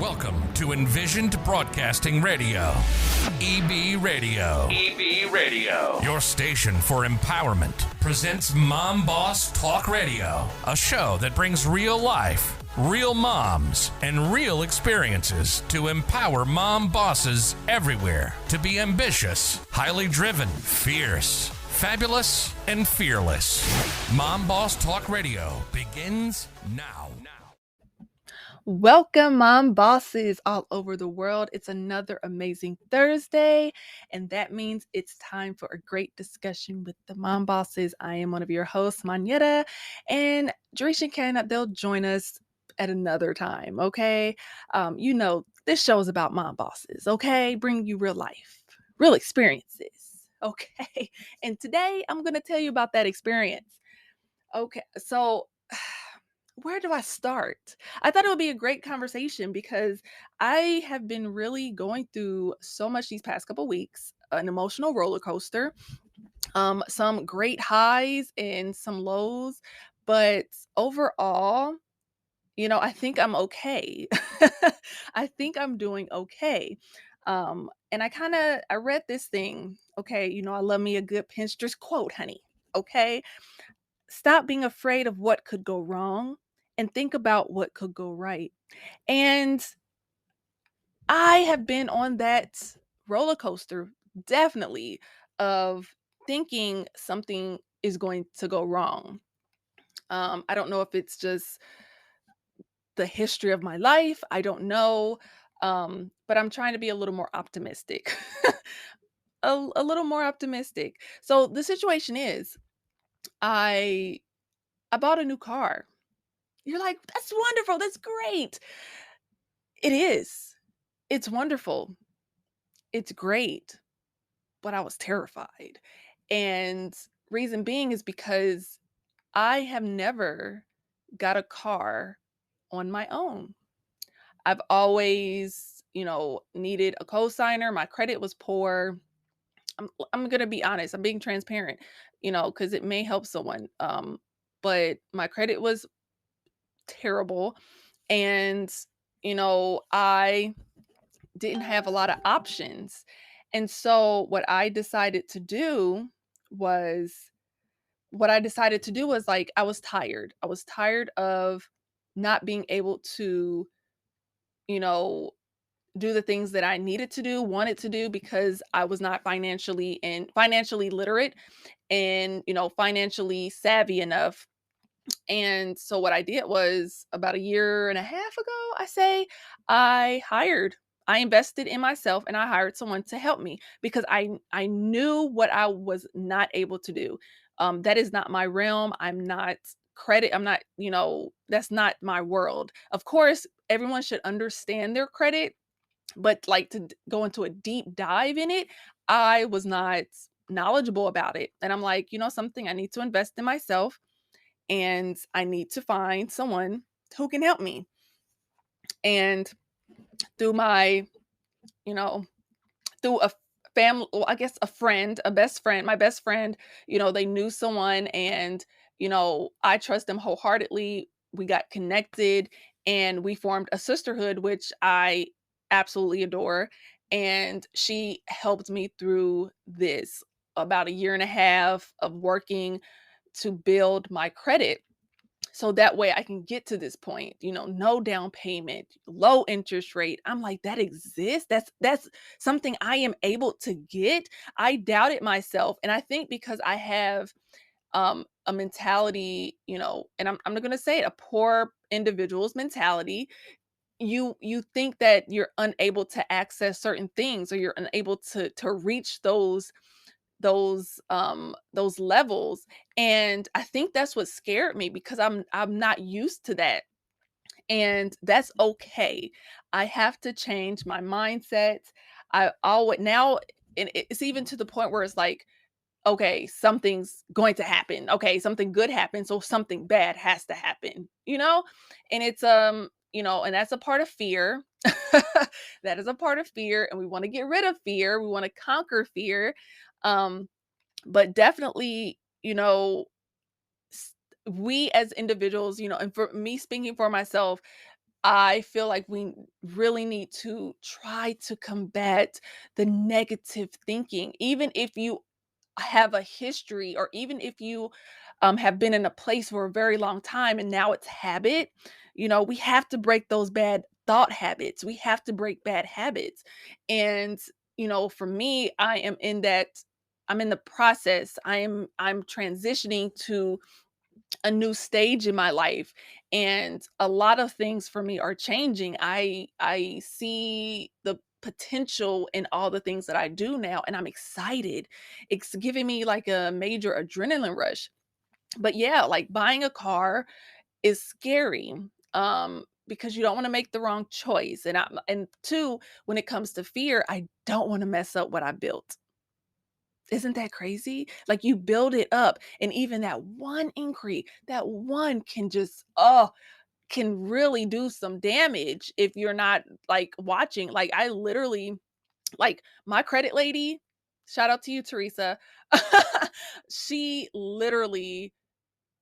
Welcome to Envisioned Broadcasting Radio, EB Radio. EB Radio. Your station for empowerment presents Mom Boss Talk Radio, a show that brings real life, real moms, and real experiences to empower mom bosses everywhere to be ambitious, highly driven, fierce, fabulous, and fearless. Mom Boss Talk Radio begins now. Welcome, mom bosses all over the world. It's another amazing Thursday, and that means it's time for a great discussion with the mom bosses. I am one of your hosts, Manetta, and Jerisha and Ken, they'll join us at another time, okay? This show is about mom bosses, okay? Bringing you real life, real experiences, okay? And today, I'm going to tell you about that experience. Okay, so where do I start? I thought it would be a great conversation because I have been really going through so much these past couple weeks, an emotional roller coaster, some great highs and some lows, but overall, I think I'm okay. I think I'm doing okay. And I read this thing, okay, I love me a good Pinterest quote, honey. Okay. Stop being afraid of what could go wrong and think about what could go right. And I have been on that roller coaster, definitely, of thinking something is going to go wrong. I don't know if it's just the history of my life. I don't know. But I'm trying to be a little more optimistic. A little more optimistic. So the situation is I I bought a new car. You're like, that's wonderful. That's great. It is. It's wonderful. It's great, but I was terrified. And reason being is because I have never got a car on my own. I've always, needed a cosigner. My credit was poor. I'm going to be honest. I'm being transparent, because it may help someone. But my credit was terrible. And, I didn't have a lot of options. And so was what I decided to do was like I was tired. I was tired of not being able to, you know, do the things that I needed to do, wanted to do because I was not financially literate and, financially savvy enough. And so what I did was about a year and a half ago, I hired I invested in myself and I hired someone to help me because I knew what I was not able to do. That is not my realm. I'm not, that's not my world. Of course, everyone should understand their credit, but like go into a deep dive in it, I was not knowledgeable about it. And I'm like, something, I need to invest in myself and I need to find someone who can help me. And through my, you know, through a family, well, I guess my best friend, they knew someone and, I trust them wholeheartedly. We got connected and we formed a sisterhood, which I absolutely adore. And she helped me through this about a year and a half of working to build my credit so that way I can get to this point, no down payment, low interest rate. I'm like, that exists. That's something I am able to get. I doubted myself. And I think because I have a mentality, and I'm not gonna say it, a poor individual's mentality, you think that you're unable to access certain things or you're unable to reach those levels, and I think that's what scared me because I'm not used to that, and that's okay. I have to change my mindset. I always now, and it's even to the point where it's like, okay, something's going to happen. Okay, something good happens, so something bad has to happen, and it's and that's a part of fear. That is a part of fear, and we want to get rid of fear. We want to conquer fear. um but definitely, we as individuals, and for me speaking for myself, I feel like we really need to try to combat the negative thinking. Even if you have a history, or even if you have been in a place for a very long time and now it's habit, we have to break those bad thought habits. We have to break bad habits. And, for me, I'm in the process. I'm transitioning to a new stage in my life, and a lot of things for me are changing. I see the potential in all the things that I do now, and I'm excited. It's giving me like a major adrenaline rush. But yeah, like buying a car is scary. Because you don't want to make the wrong choice. And two, when it comes to fear, I don't want to mess up what I built. Isn't that crazy? Like, you build it up, and even that one inquiry, that one can just, can really do some damage if you're not, like, watching. Like, I literally, like, my credit lady, shout out to you, Teresa. She literally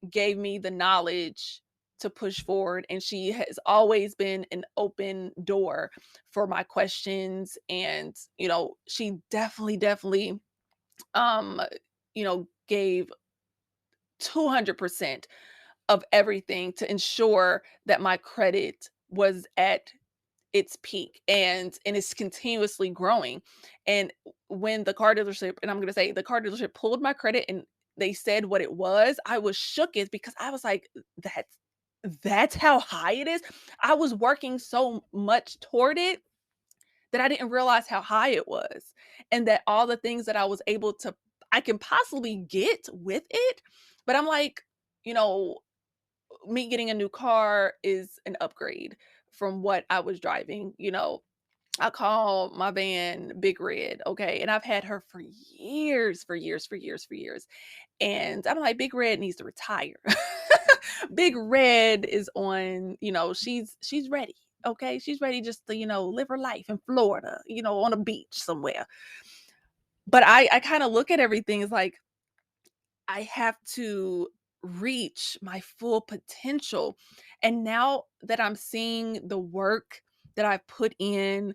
gave me the knowledge to push forward, and she has always been an open door for my questions. And, she definitely, um, gave 200% of everything to ensure that my credit was at its peak, and it's continuously growing. And when the car dealership, and I'm going to say, the car dealership pulled my credit and they said what it was, I was shook, is because I was like, that's how high it is. I was working so much toward it that I didn't realize how high it was, and that all the things that I can possibly get with it. But I'm like, you know, me getting a new car is an upgrade from what I was driving. I call my van Big Red, okay? And I've had her for years, for years, for years, for years. And I'm like, Big Red needs to retire. Big Red is on, she's ready. Okay. She's ready just to, live her life in Florida, on a beach somewhere. But I kind of look at everything as like, I have to reach my full potential. And now that I'm seeing the work that I've put in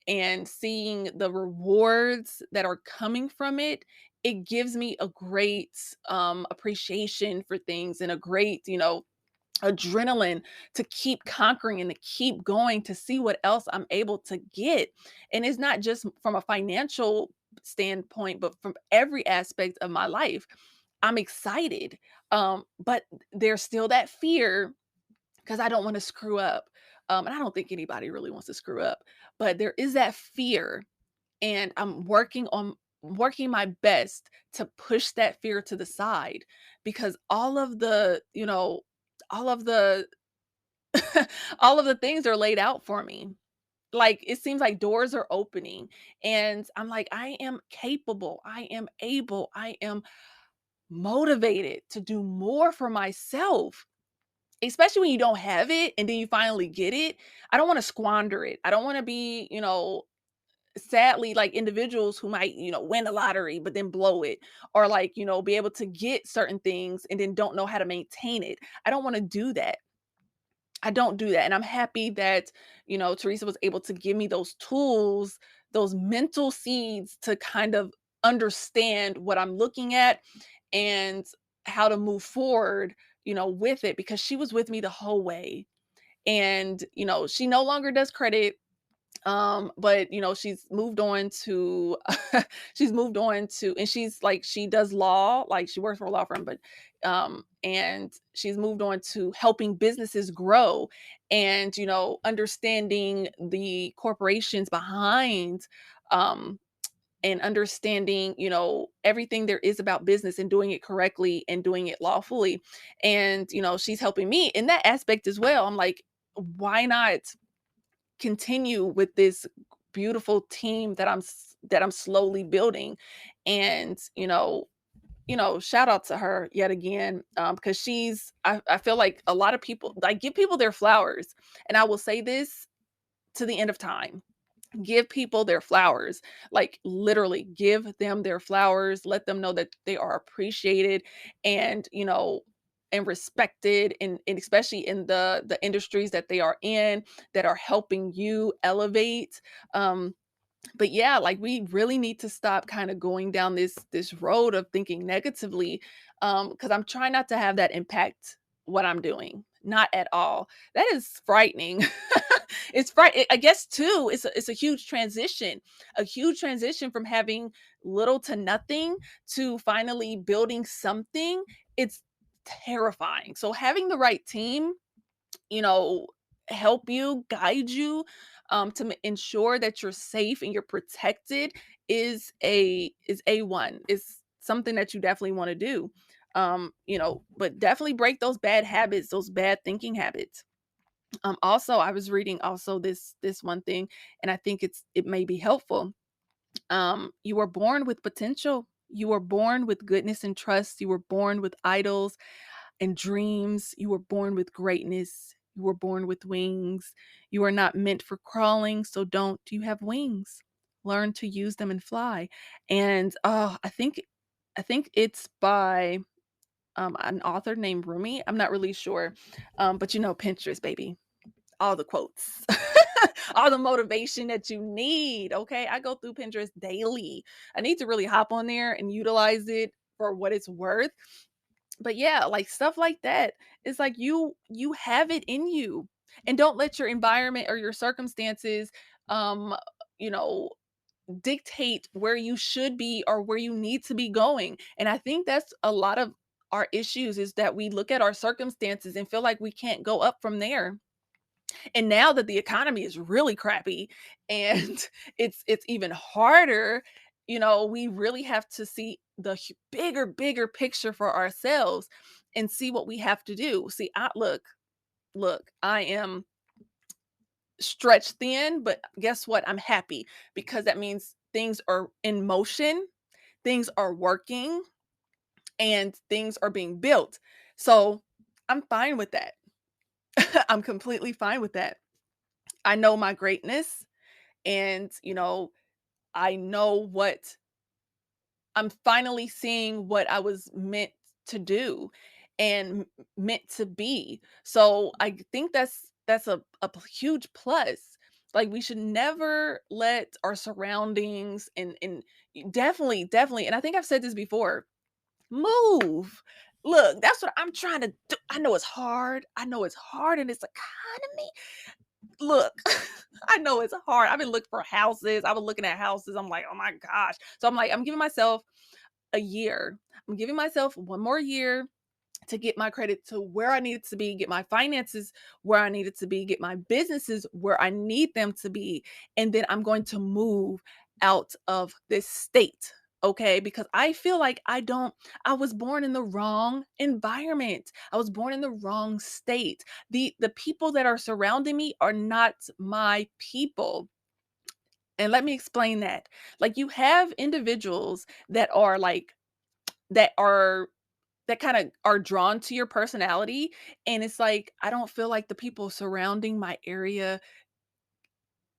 and seeing the rewards that are coming from it, it gives me a great appreciation for things, and a great, adrenaline to keep conquering and to keep going, to see what else I'm able to get. And it's not just from a financial standpoint, but from every aspect of my life. I'm excited. But there's still that fear because I don't want to screw up. And I don't think anybody really wants to screw up, but there is that fear, and I'm working my best to push that fear to the side, because all of the all of the things are laid out for me. Like, it seems like doors are opening, and I'm like, I am capable, I am able, I am motivated to do more for myself, especially when you don't have it and then you finally get it. I don't want to squander it. I don't want to be, sadly, like individuals who might, win the lottery but then blow it, or like, be able to get certain things and then don't know how to maintain it. I don't want to do that. I don't do that. And I'm happy that, Teresa was able to give me those tools, those mental seeds to kind of understand what I'm looking at, and how to move forward, with it, because she was with me the whole way. And, she no longer does credit. But she's moved on to she's moved on to, and she's like, she does law, like she works for a law firm, but and she's moved on to helping businesses grow, and understanding the corporations behind, um and understanding, everything there is about business, and doing it correctly and doing it lawfully. And she's helping me in that aspect as well. I'm like, why not continue with this beautiful team that I'm slowly building? And shout out to her yet again, because I feel like a lot of people, like, give people their flowers. And I will say this to the end of time: give people their flowers. Like, literally give them their flowers, let them know that they are appreciated. And and respected, and especially in the industries that they are in, that are helping you elevate. But yeah, like we really need to stop kind of going down this road of thinking negatively, because I'm trying not to have that impact what I'm doing, not at all. That is frightening. It's I guess too, it's a huge transition from having little to nothing to finally building something. It's terrifying. So having the right team, you know, help you, guide you, to ensure that you're safe and you're protected is A1. Is something that you definitely want to do. But definitely break those bad habits, those bad thinking habits. Also, I was reading also this one thing, and I think it may be helpful. You were born with potential. You were born with goodness and trust. You were born with idols and dreams. You were born with greatness. You were born with wings. You are not meant for crawling, so don't you have wings? Learn to use them and fly. And I think it's by an author named Rumi. I'm not really sure. But Pinterest, baby. All the quotes. All the motivation that you need. Okay. I go through Pinterest daily. I need to really hop on there and utilize it for what it's worth. But yeah, like stuff like that. It's like you have it in you. And don't let your environment or your circumstances um you know dictate where you should be or where you need to be going. And I think that's a lot of our issues, is that we look at our circumstances and feel like we can't go up from there. And now that the economy is really crappy and it's even harder, we really have to see the bigger picture for ourselves and see what we have to do. See, look, I am stretched thin, but guess what? I'm happy, because that means things are in motion, things are working, and things are being built. So I'm fine with that. I'm completely fine with that. I know my greatness, and I know what I'm finally seeing, what I was meant to do and meant to be. So I think that's a huge plus. Like we should never let our surroundings and definitely, and I think I've said this before, move. Look, that's what I'm trying to do. I know it's hard. I know it's hard in this economy. Look, I know it's hard. I've been looking for houses. I was looking at houses. I'm like, oh my gosh. So I'm like, I'm giving myself a year. I'm giving myself one more year to get my credit to where I need it to be, get my finances where I need it to be, get my businesses where I need them to be. And then I'm going to move out of this state. Okay, because I feel like I was born in the wrong environment. I was born in the wrong state. The people that are surrounding me are not my people. And let me explain that. Like you have individuals that are like that are that kind of are drawn to your personality, and it's like I don't feel like the people surrounding my area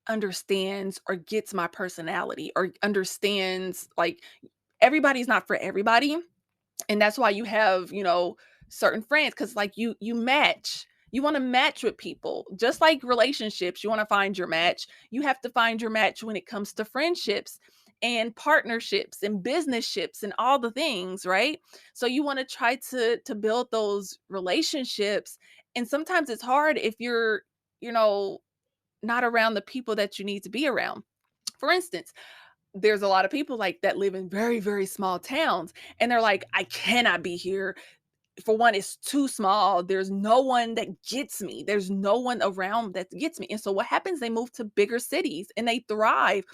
understands or gets my personality or understands, like, everybody's not for everybody. And that's why you have, certain friends, because like you match. You want to match with people. Just like relationships, you want to find your match. You have to find your match when it comes to friendships and partnerships and business ships and all the things, right? So you want to try to build those relationships. And sometimes it's hard if you're, you know, not around the people that you need to be around. For instance, there's a lot of people like that live in very, very small towns, and they're like, I cannot be here. For one, it's too small. There's no one that gets me. There's no one around that gets me. And so what happens? They move to bigger cities and they thrive,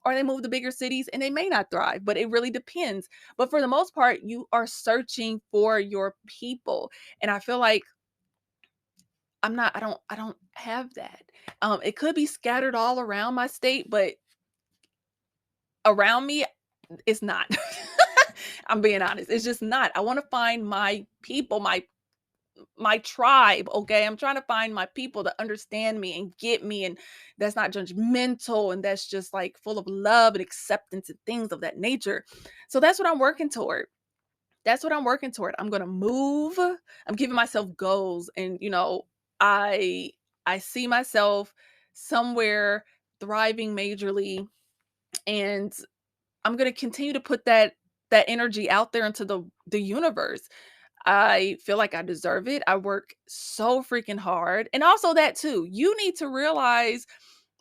or they move to bigger cities and they may not thrive, but it really depends. But for the most part, you are searching for your people. And I feel like I don't have that. It could be scattered all around my state, but around me, it's not. I'm being honest. It's just not. I want to find my people, my tribe, okay? I'm trying to find my people that understand me and get me, and that's not judgmental, and that's just like full of love and acceptance and things of that nature. So that's what I'm working toward. That's what I'm working toward. I'm going to move. I'm giving myself goals. And, I see myself somewhere thriving majorly. And I'm going to continue to put that energy out there into the universe. I feel like I deserve it. I work so freaking hard. And also that too, you need to realize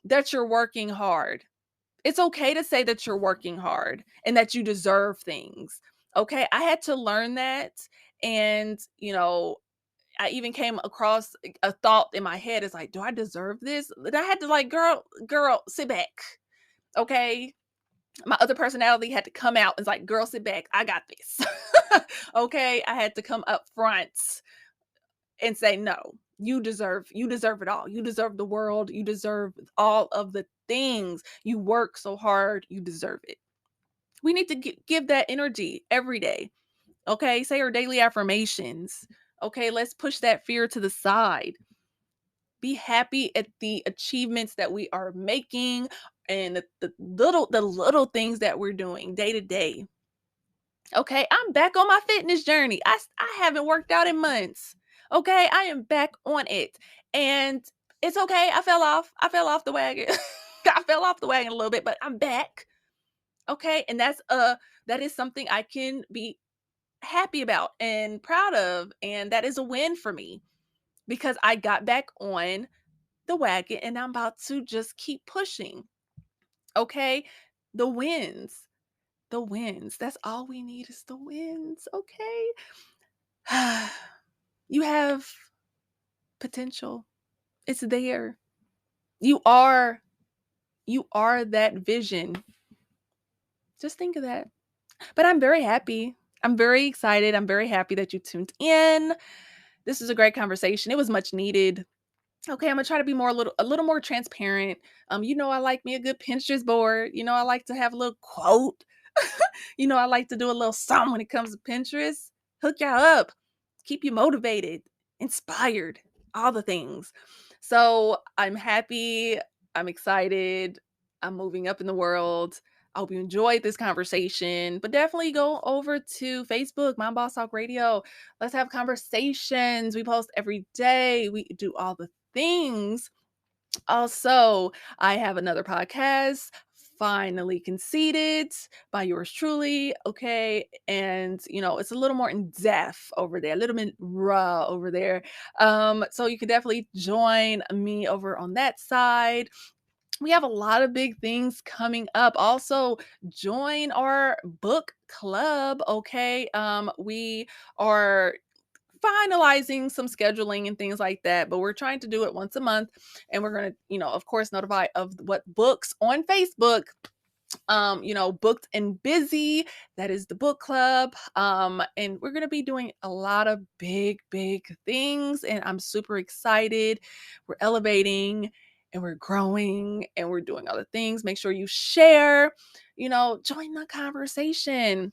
that you're working hard. It's okay to say that you're working hard and that you deserve things. Okay? I had to learn that. And, I even came across a thought in my head. It's like, do I deserve this? And I had to like, girl, sit back. Okay? My other personality had to come out and it's like, girl, sit back. I got this. Okay? I had to come up front and say, no, you deserve it all. You deserve the world. You deserve all of the things. You work so hard. You deserve it. We need to give that energy every day. Okay? Say our daily affirmations. Okay? Let's push that fear to the side. Be happy at the achievements that we are making and the little things that we're doing day to day. Okay, I'm back on my fitness journey. I haven't worked out in months. Okay, I am back on it. And it's okay. I fell off the wagon. I fell off the wagon a little bit, but I'm back. Okay, and that is something I can be happy about and proud of, and that is a win for me because I got back on the wagon and I'm about to just keep pushing. Okay, the wins. That's all we need is the wins. Okay. You have potential. It's there. You are that vision. Just think of that. But I'm very happy. I'm very excited. I'm very happy that you tuned in. This is a great conversation. It was much needed. Okay, I'm gonna try to be a little more transparent. I like me a good Pinterest board. I like to have a little quote. I like to do a little something when it comes to Pinterest. Hook y'all up, keep you motivated, inspired, all the things. So I'm happy. I'm excited. I'm moving up in the world. I hope you enjoyed this conversation, but definitely go over to Facebook, Mom Boss Talk Radio. Let's have conversations. We post every day. We do all the things. Also, I have another podcast, Finally Conceited, by yours truly. Okay. And, it's a little more in depth over there, a little bit raw over there. So you can definitely join me over on that side. We have a lot of big things coming up. Also, join our book club. Okay. We are finalizing some scheduling and things like that, but we're trying to do it once a month, and we're going to, of course, notify of what books on Facebook. Booked and Busy, that is the book club. And we're going to be doing a lot of big things, and I'm super excited. We're elevating and we're growing and we're doing other things. Make sure you share, join the conversation.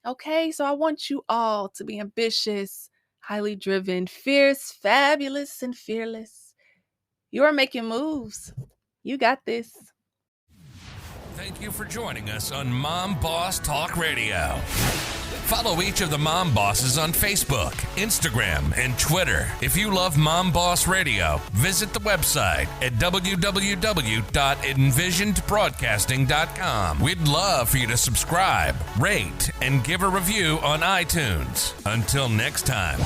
Okay, so I want you all to be ambitious, highly driven, fierce, fabulous, and fearless. You are making moves. You got this. Thank you for joining us on Mom Boss Talk Radio. Follow each of the Mom Bosses on Facebook, Instagram, and Twitter. If you love Mom Boss Radio, visit the website at www.envisionedbroadcasting.com. We'd love for you to subscribe, rate, and give a review on iTunes. Until next time.